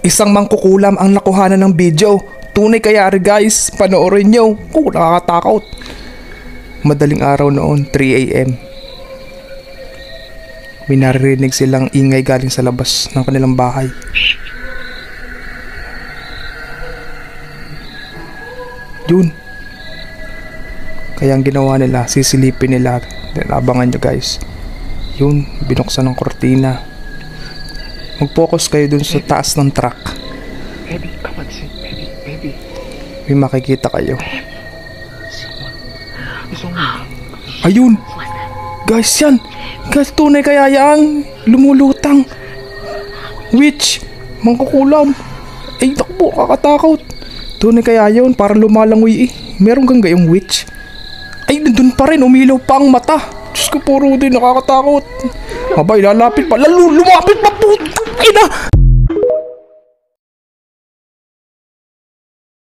Isang mangkukulam ang nakuhanan ng video. Tunay kayari guys, panoorin nyo. Nakakatakot. Madaling araw noon, 3 AM. May naririnig silang ingay galing sa labas ng kanilang bahay. Yun. Kaya ang ginawa nila, sisilipin nila. Abangan nyo guys. Yun, binuksan ng kortina. Mag-focus kayo dun sa taas ng truck. Baby, come on, sit, baby. May makikita kayo. Someone. Ayun! Guys, yan! Guys, tunay kaya yang lumulutang. Witch! Mangkukulam! Ay, takbo, kakatakot. Tunay kaya yun, para lumalangoy eh. Meron kang gayong witch. Ay, nandun pa rin, umilaw pa ang mata. Diyos ko, puro din, nakakatakot. Abay, lalapit pa. Lumapit pa po! Ay na!